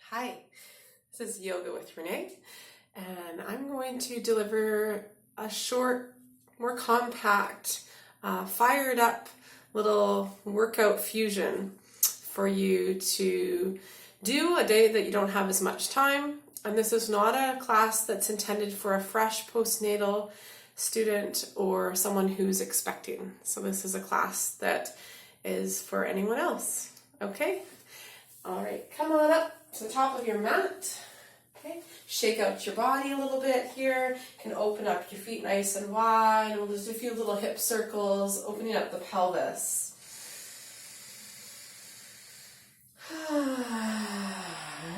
Hi, this is Yoga with Renee, and I'm going to deliver a short, more compact, fired up little workout fusion for you to do a day that you don't have as much time. And this is not a class that's intended for a fresh postnatal student or someone who's expecting. So this is a class that is for anyone else. Okay? All right, come on up to the top of your mat. Okay, shake out your body a little bit here. You can open up your feet nice and wide. We'll just do a few little hip circles, opening up the pelvis.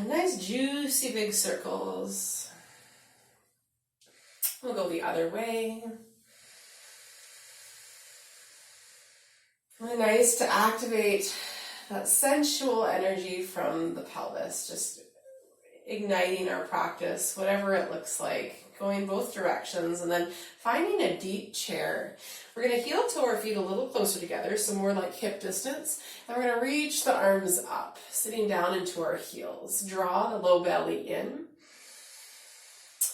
Nice juicy big circles. We'll go the other way. Really nice to activate that sensual energy from the pelvis, just igniting our practice, whatever it looks like, going both directions, and then finding a deep chair. We're going to heel toe our feet a little closer together, so more like hip distance, and we're going to reach the arms up, sitting down into our heels. Draw the low belly in,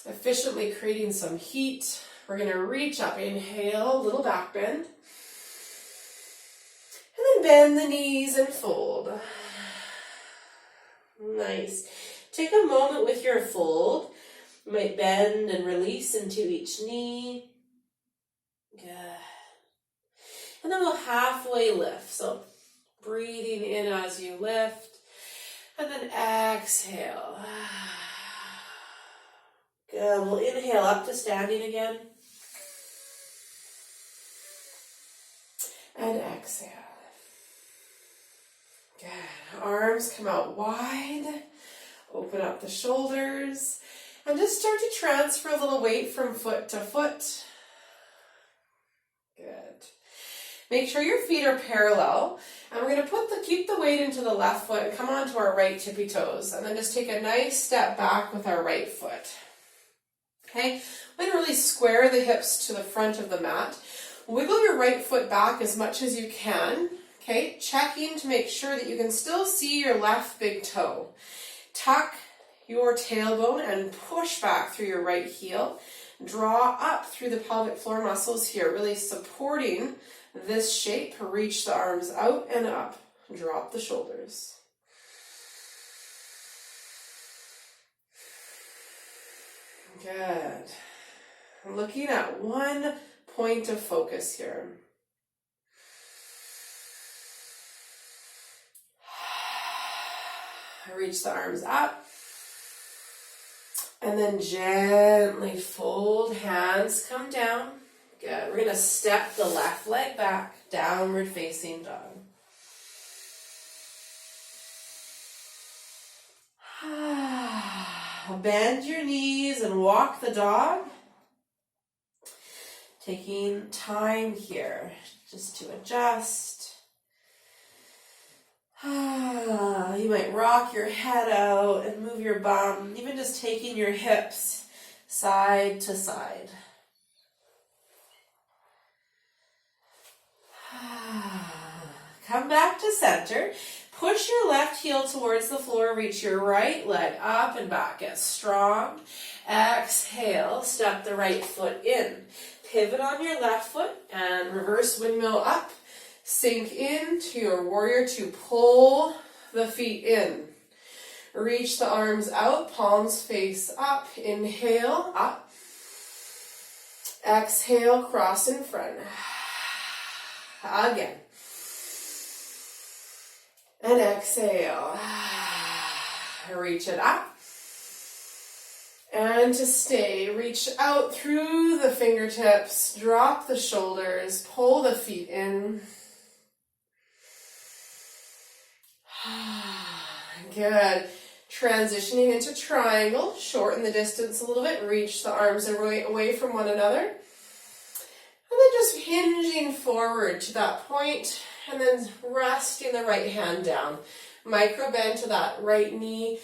efficiently creating some heat. We're going to reach up, inhale, little back bend. And then bend the knees and fold. Nice. Take a moment with your fold. You might bend and release into each knee. Good. And then we'll halfway lift. So breathing in as you lift. And then exhale. Good. We'll inhale up to standing again. And exhale. Good. Arms come out wide. Open up the shoulders. And just start to transfer a little weight from foot to foot. Good. Make sure your feet are parallel. And we're going to keep the weight into the left foot and come onto our right tippy toes. And then just take a nice step back with our right foot. Okay? We're going to really square the hips to the front of the mat. Wiggle your right foot back as much as you can. Okay, checking to make sure that you can still see your left big toe. Tuck your tailbone and push back through your right heel. Draw up through the pelvic floor muscles here, really supporting this shape. Reach the arms out and up. Drop the shoulders. Good. I'm looking at one point of focus here. Reach the arms up, and then gently fold, hands come down. Good. We're going to step the left leg back, downward facing dog. Bend your knees and walk the dog. Taking time here just to adjust. You might rock your head out and move your bum, even just taking your hips side to side. Come back to center. Push your left heel towards the floor. Reach your right leg up and back. Get strong. Exhale. Step the right foot in. Pivot on your left foot and reverse windmill up. Sink into your warrior two. Pull the feet in. Reach the arms out, palms face up. Inhale, up. Exhale, cross in front. Again. And exhale. Reach it up. And to stay, reach out through the fingertips. Drop the shoulders. Pull the feet in. Good. Transitioning into triangle. Shorten the distance a little bit. Reach the arms away from one another. And then just hinging forward to that point. And then resting the right hand down. Micro bend to that right knee.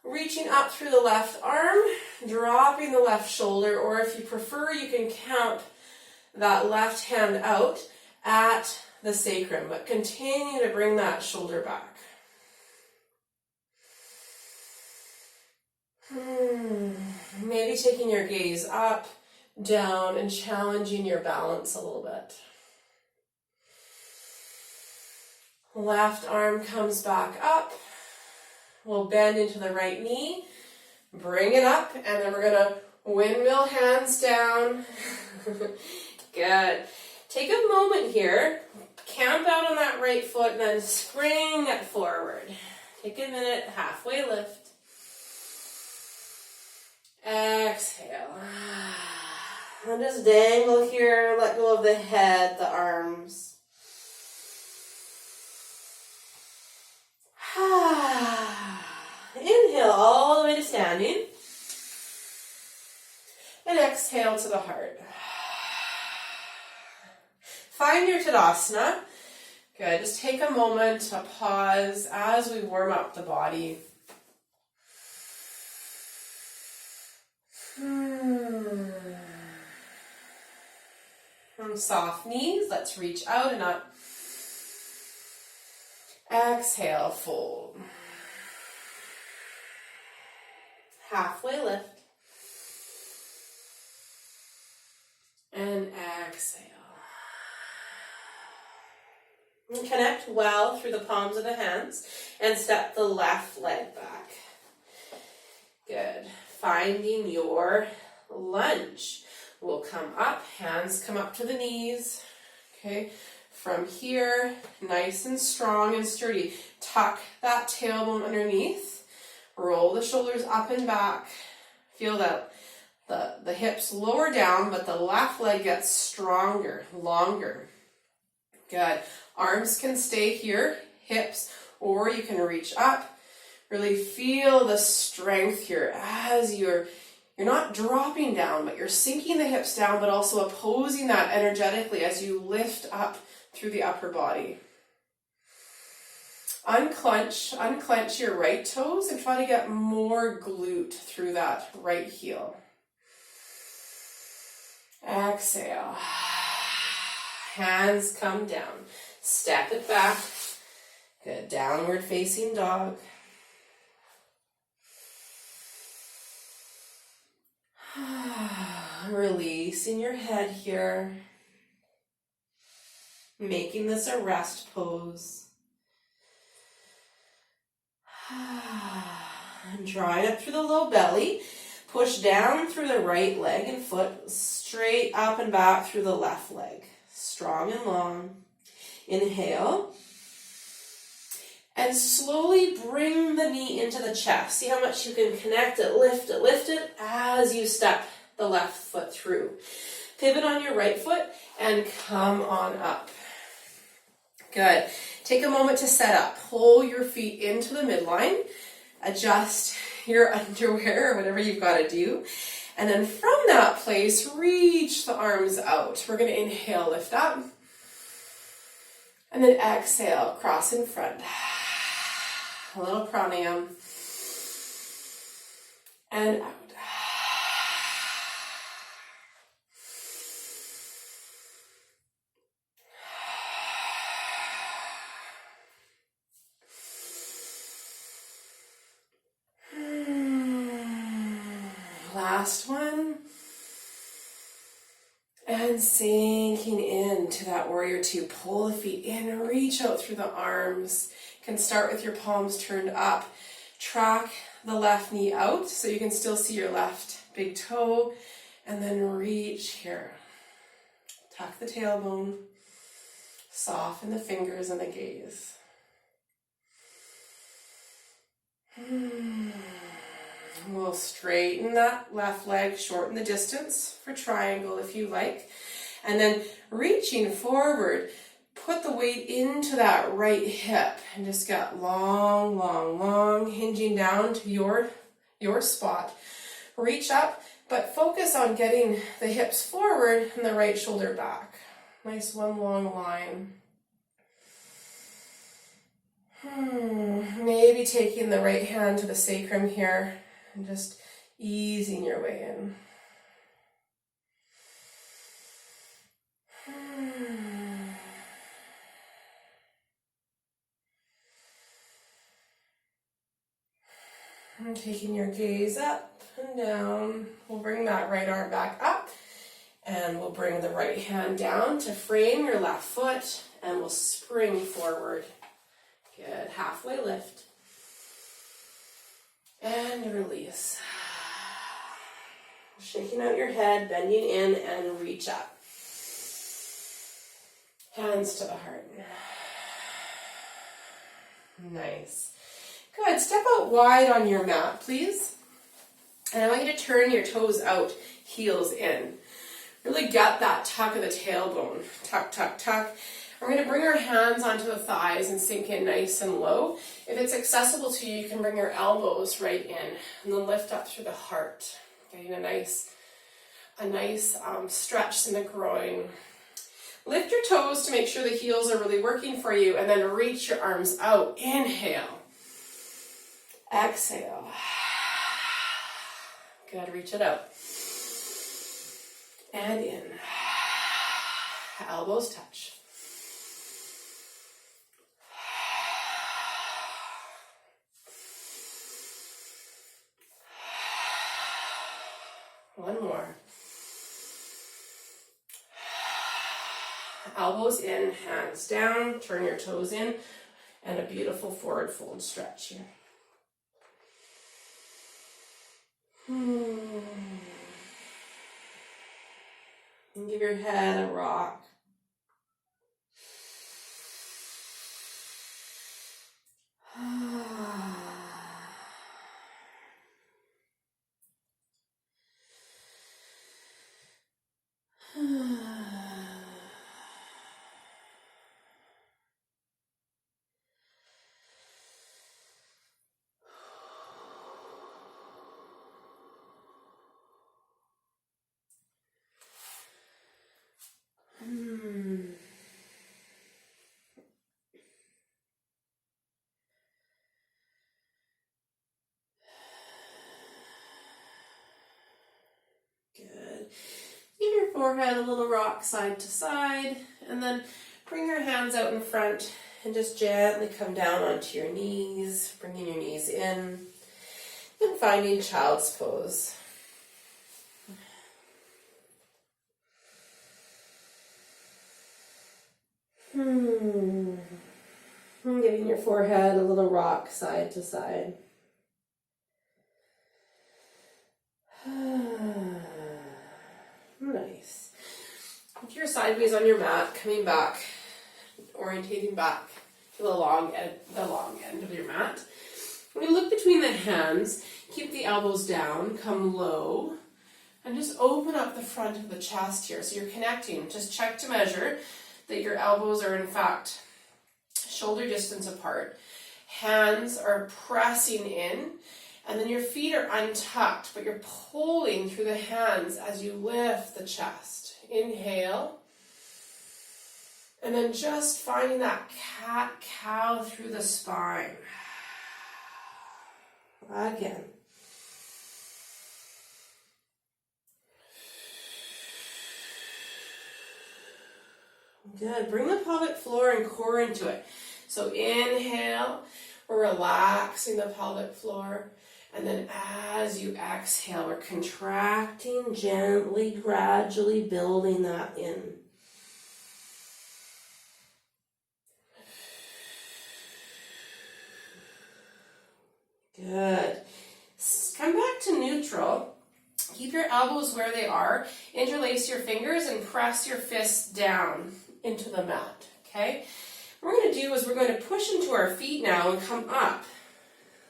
Reaching up through the left arm. Dropping the left shoulder. Or if you prefer, you can camp that left hand out at the sacrum. But continue to bring that shoulder back. maybe taking your gaze up, down, and challenging your balance a little bit. Left arm comes back up. We'll bend into the right knee, bring it up, and then we're gonna windmill hands down. Good. Take a moment here, camp out on that right foot, and then spring it forward. Take a minute, halfway lift. Exhale. And just dangle here, let go of the head, the arms. Inhale all the way to standing. And exhale to the heart. Find your Tadasana. Good. Just take a moment to pause as we warm up the body. From soft knees, let's reach out and up. Exhale, fold. Halfway lift. And exhale. And connect well through the palms of the hands and step the left leg back. Good. Finding your lunge. We'll come up, hands come up to the knees. Okay. From here, nice and strong and sturdy. Tuck that tailbone underneath. Roll the shoulders up and back. Feel that the hips lower down, but the left leg gets stronger, longer. Good. Arms can stay here, hips, or you can reach up. Really feel the strength here as you're not dropping down, but you're sinking the hips down, but also opposing that energetically as you lift up through the upper body. Unclench your right toes and try to get more glute through that right heel. Exhale. Hands come down. Step it back. Good. Downward facing dog. Releasing your head here. Making this a rest pose. And drawing up through the low belly. Push down through the right leg and foot. Straight up and back through the left leg. Strong and long. Inhale. And slowly bring the knee into the chest. See how much you can connect it, lift it as you step the left foot through. Pivot on your right foot and come on up. Good. Take a moment to set up. Pull your feet into the midline. Adjust your underwear or whatever you've got to do. And then from that place, reach the arms out. We're going to inhale, lift up. And then exhale, cross in front. A little pranayama. And out. Last one. And sinking into that warrior two. Pull the feet in, reach out through the arms. You can start with your palms turned up. Track the left knee out so you can still see your left big toe. And then reach here. Tuck the tailbone. Soften the fingers and the gaze. We'll straighten that left leg, shorten the distance for triangle if you like. And then reaching forward, put the weight into that right hip and just get long, long, long, hinging down to your spot. Reach up, but focus on getting the hips forward and the right shoulder back. Nice one long line. Maybe taking the right hand to the sacrum here and just easing your way in. And taking your gaze up and down. We'll bring that right arm back up, and we'll bring the right hand down to frame your left foot, and we'll spring forward. Good. Halfway lift. And release. Shaking out your head, bending in, and reach up. Hands to the heart. Nice. Good. Step out wide on your mat, please. And I want you to turn your toes out, heels in. Really get that tuck of the tailbone. Tuck, tuck, tuck. We're going to bring our hands onto the thighs and sink in nice and low. If it's accessible to you, you can bring your elbows right in and then lift up through the heart. Getting a nice stretch in the groin. Lift your toes to make sure the heels are really working for you, and then reach your arms out. Inhale. Exhale. Good. Reach it out. And in. Elbows touch. One more. Elbows in, hands down, turn your toes in, and a beautiful forward fold stretch here. And give your head a rock. Good. Give your forehead a little rock side to side, and then bring your hands out in front and just gently come down onto your knees, bringing your knees in, and finding child's pose. Giving your forehead a little rock side to side. Nice. If you're sideways on your mat, coming back, orientating back to the long end of your mat. When you look between the hands, keep the elbows down, come low, and just open up the front of the chest here. So you're connecting. Just check to measure that your elbows are in fact shoulder distance apart. Hands are pressing in, and then your feet are untucked, but you're pulling through the hands as you lift the chest. Inhale. And then just finding that cat-cow through the spine. Again. Good. Bring the pelvic floor and core into it. So inhale, we're relaxing the pelvic floor. And then as you exhale, we're contracting gently, gradually building that in. Good. Come back to neutral. Keep your elbows where they are. Interlace your fingers and press your fists down into the mat. Okay? What we're going to do is we're going to push into our feet now and come up.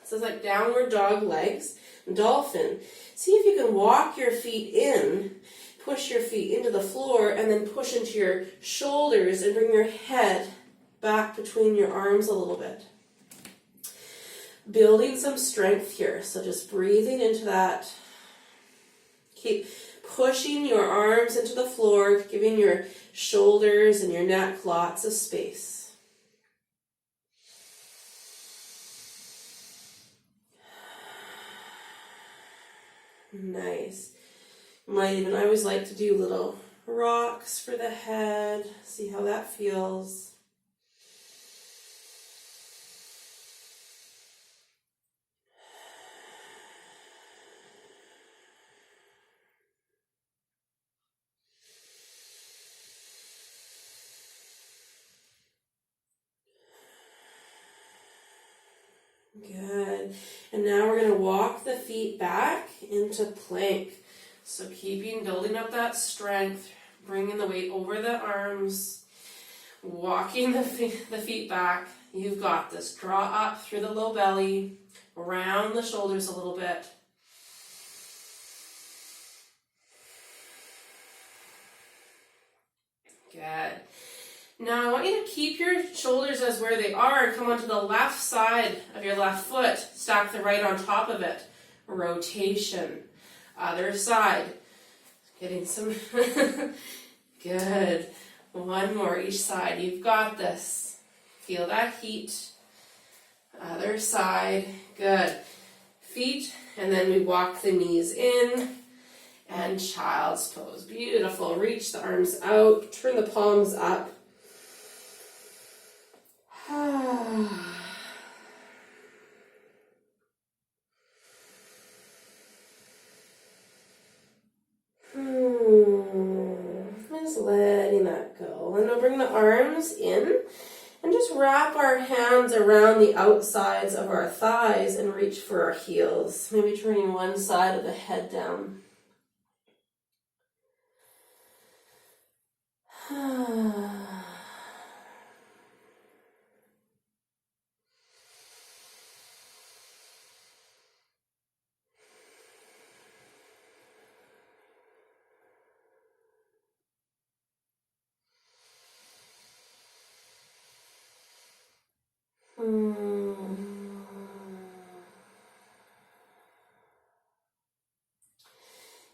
So it's like downward dog legs, dolphin. See if you can walk your feet in, push your feet into the floor, and then push into your shoulders and bring your head back between your arms a little bit. Building some strength here. So just breathing into that. Keep pushing your arms into the floor, giving your shoulders and your neck lots of space. Nice. I always like to do little rocks for the head. See how that feels. Good. And now we're going to walk the feet back into plank. So building up that strength, bringing the weight over the arms, walking the feet back. You've got this. Draw up through the low belly, round the shoulders a little bit. Good. Now I want you to keep your shoulders as where they are. Come onto the left side of your left foot. Stack the right on top of it. Rotation. Other side. Getting some. Good. One more each side. You've got this. Feel that heat. Other side. Good. Feet. And then we walk the knees in. And child's pose. Beautiful. Reach the arms out. Turn the palms up. Just letting that go. And we'll bring the arms in and just wrap our hands around the outsides of our thighs and reach for our heels. Maybe turning one side of the head down.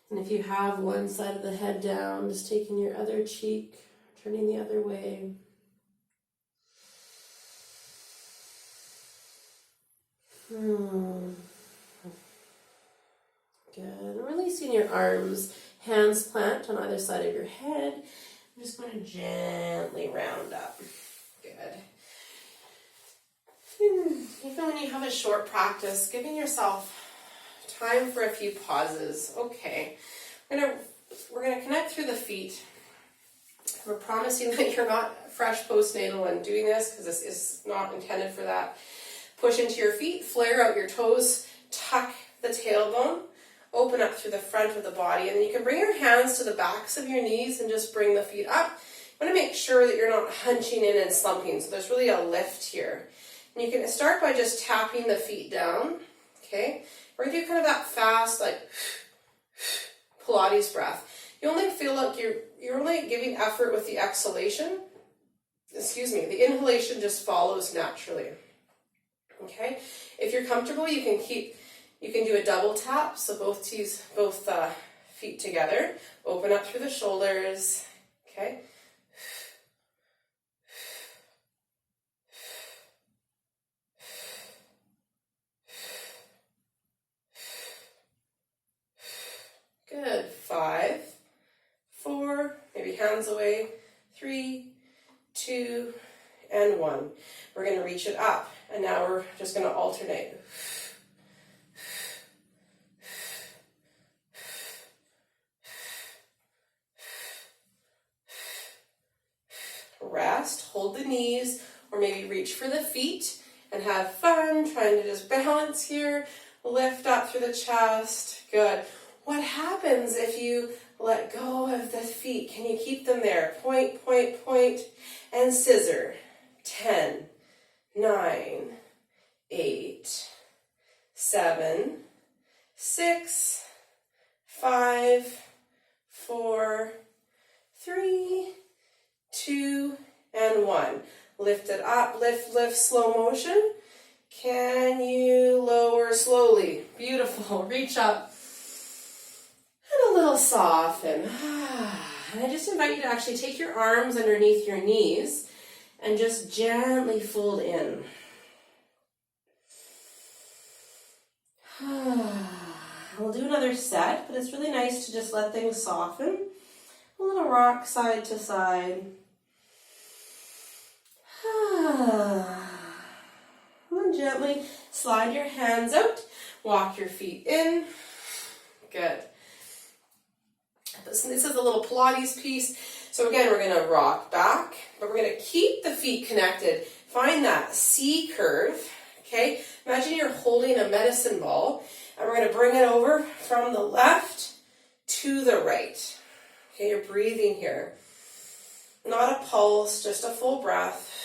And if you have one side of the head down, just taking your other cheek, turning the other way. Good. Releasing your arms, hands plant on either side of your head. I'm just going to gently round up. Good. Even when you have a short practice, giving yourself time for a few pauses. Okay, we're gonna connect through the feet. We're promising that you're not fresh postnatal and doing this because this is not intended for that. Push into your feet, flare out your toes, tuck the tailbone, open up through the front of the body, and then you can bring your hands to the backs of your knees and just bring the feet up. You want to make sure that you're not hunching in and slumping, so there's really a lift here. And you can start by just tapping the feet down, okay? We're going to do kind of that fast, like, Pilates breath. You only feel like you're only giving effort with the exhalation. The inhalation just follows naturally, okay? If you're comfortable, you can do a double tap, so both feet together. Open up through the shoulders, okay? Good. 5, 4, maybe hands away. 3, 2, and 1. We're going to reach it up, and now we're just going to alternate. Rest, hold the knees, or maybe reach for the feet and have fun trying to just balance here. Lift up through the chest. Good. What happens if you let go of the feet? Can you keep them there? Point, point, point, and scissor. 10, 9, 8, 7, 6, 5, 4, 3, 2, and 1. Lift it up, lift, lift, slow motion. Can you lower slowly? Beautiful. Reach up. And a little soften. And I just invite you to actually take your arms underneath your knees and just gently fold in. We'll do another set, but it's really nice to just let things soften. A little rock side to side. And gently slide your hands out. Walk your feet in. Good. This is a little Pilates piece. So again, we're going to rock back, but we're going to keep the feet connected. Find that C curve, Okay, imagine you're holding a medicine ball, and we're going to bring it over from the left to the right. Okay, you're breathing here. Not a pulse, just a full breath.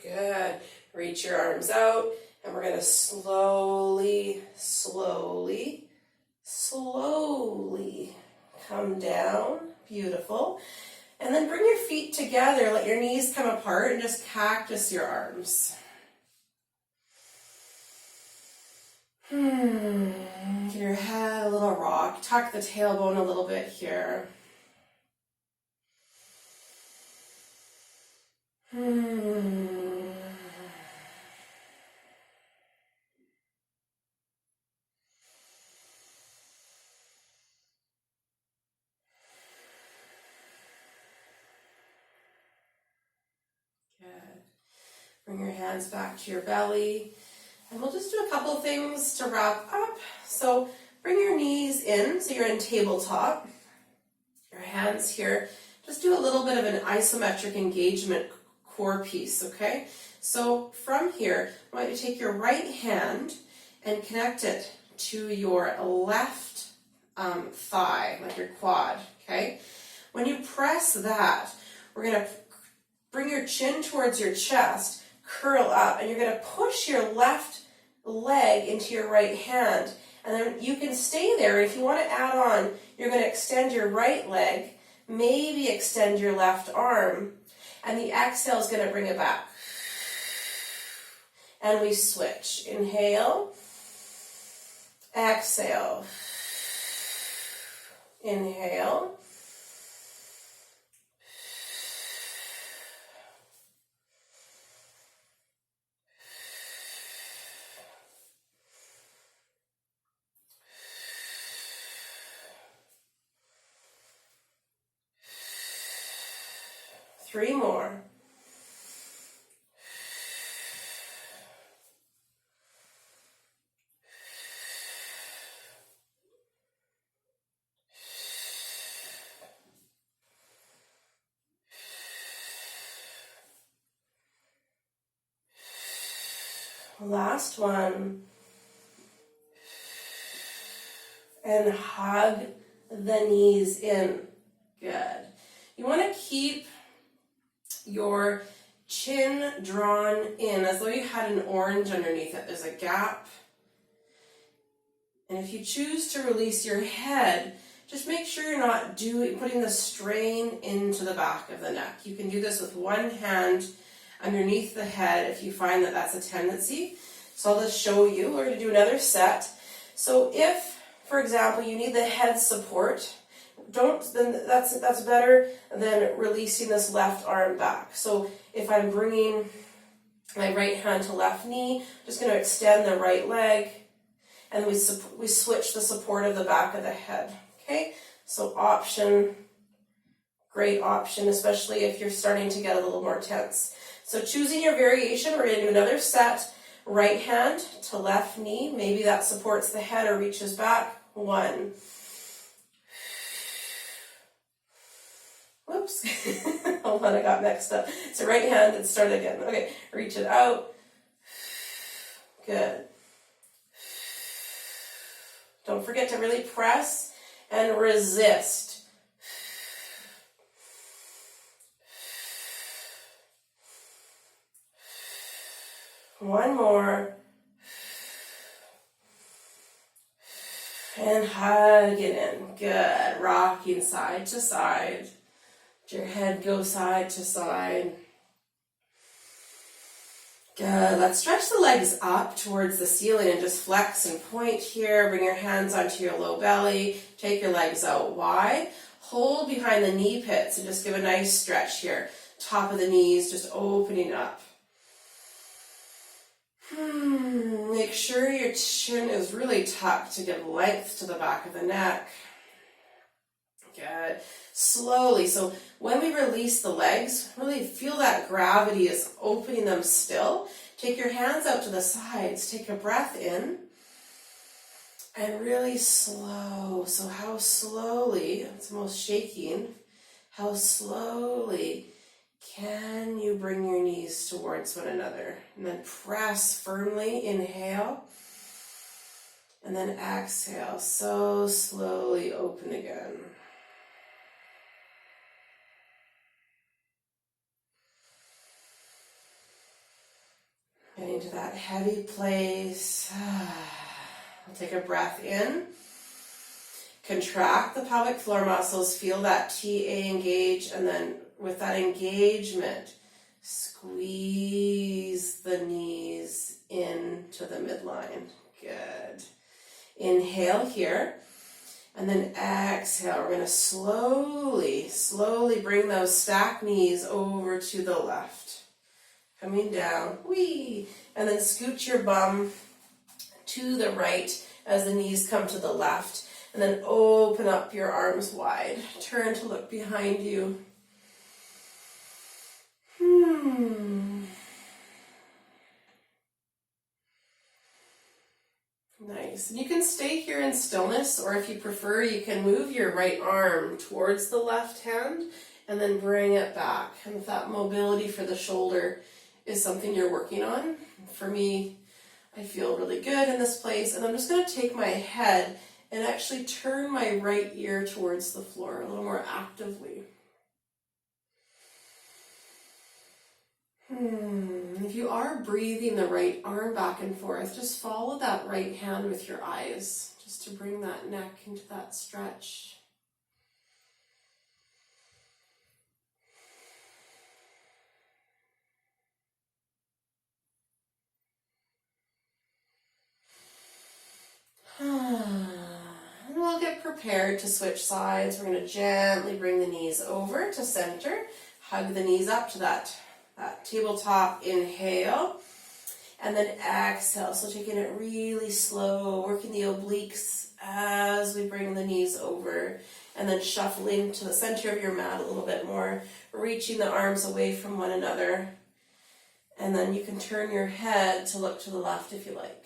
Good. Reach your arms out, and we're going to slowly, slowly, slowly come down. Beautiful. And then bring your feet together. Let your knees come apart and just cactus your arms. Give your head a little rock. Tuck the tailbone a little bit here. Good. Bring your hands back to your belly. And we'll just do a couple things to wrap up. So bring your knees in, so you're in tabletop. Your hands here. Just do a little bit of an isometric engagement core piece, okay? So from here, I want you to take your right hand and connect it to your left thigh, like your quad, okay? When you press that, we're going to bring your chin towards your chest, curl up, and you're going to push your left leg into your right hand. And then you can stay there. If you want to add on, you're going to extend your right leg, maybe extend your left arm, and the exhale is going to bring it back. And we switch. Inhale, exhale, inhale, three more. Last one. And hug the knees in. Good. You want to keep your chin drawn in as though you had an orange underneath it. There's a gap. And if you choose to release your head, just make sure you're not putting the strain into the back of the neck. You can do this with one hand underneath the head if you find that that's a tendency. So I'll just show you. We're going to do another set. So if, for example, you need the head support, then that's better than releasing this left arm back. So if I'm bringing my right hand to left knee, I'm just going to extend the right leg, and we switch the support of the back of the head. Okay, so option, great option, especially if you're starting to get a little more tense. So choosing your variation, we're going to do another set. Right hand to left knee, maybe that supports the head or reaches back. One. Whoops. Hold on, I got mixed up. So right hand and start again. Okay, reach it out. Good. Don't forget to really press and resist. One more. And hug it in. Good. Rocking side to side. Let your head go side to side. Good. Let's stretch the legs up towards the ceiling and just flex and point here. Bring your hands onto your low belly. Take your legs out wide. Hold behind the knee pits and just give a nice stretch here. Top of the knees just opening up. Make sure your chin is really tucked to give length to the back of the neck. Good. Slowly. So when we release the legs, really feel that gravity is opening them still. Take your hands out to the sides. Take a breath in. And really slow. So how slowly, it's almost shaking, how slowly can you bring your knees towards one another? And then press firmly, inhale. And then exhale, so slowly open again. Getting to that heavy place. I'll take a breath in. Contract the pelvic floor muscles. Feel that TA engage. And then with that engagement, squeeze the knees into the midline. Good. Inhale here. And then exhale. We're going to slowly, slowly bring those stacked knees over to the left. Coming down. Whee! And then scoot your bum to the right as the knees come to the left. And then open up your arms wide. Turn to look behind you. Nice. And you can stay here in stillness, or if you prefer, you can move your right arm towards the left hand and then bring it back. And if that mobility for the shoulder is something you're working on, for me, I feel really good in this place. And I'm just going to take my head and actually turn my right ear towards the floor a little more actively. If you are breathing the right arm back and forth, just follow that right hand with your eyes, just to bring that neck into that stretch. And we'll get prepared to switch sides. We're going to gently bring the knees over to center. Hug the knees up to that tabletop. Inhale. And then exhale. So taking it really slow, working the obliques as we bring the knees over. And then shuffling to the center of your mat a little bit more. Reaching the arms away from one another. And then you can turn your head to look to the left if you like.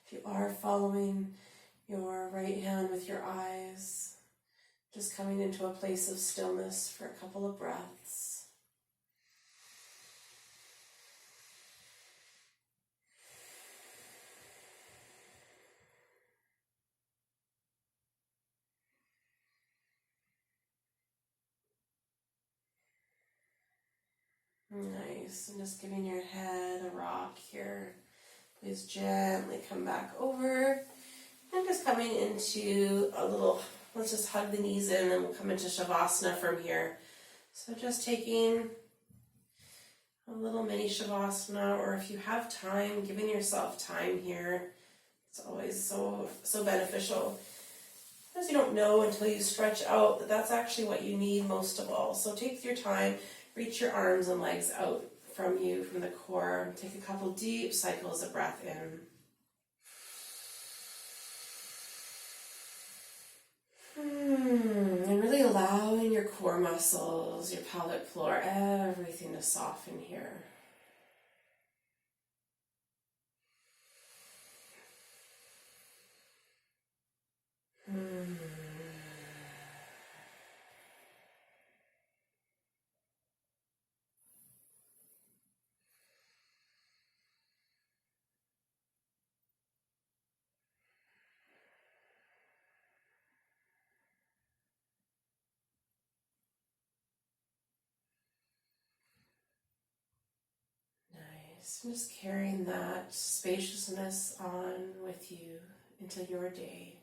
If you are following your right hand with your eyes, just coming into a place of stillness for a couple of breaths. Nice, and just giving your head a rock here. Please gently come back over. And just coming into a little, let's just hug the knees in and we'll come into Shavasana from here. So just taking a little mini Shavasana, or if you have time, giving yourself time here. It's always so beneficial. Because you don't know until you stretch out that that's actually what you need most of all. So take your time, reach your arms and legs out from you, from the core. Take a couple deep cycles of breath in. And really allowing your core muscles, your pelvic floor, everything to soften here. I'm just carrying that spaciousness on with you into your day.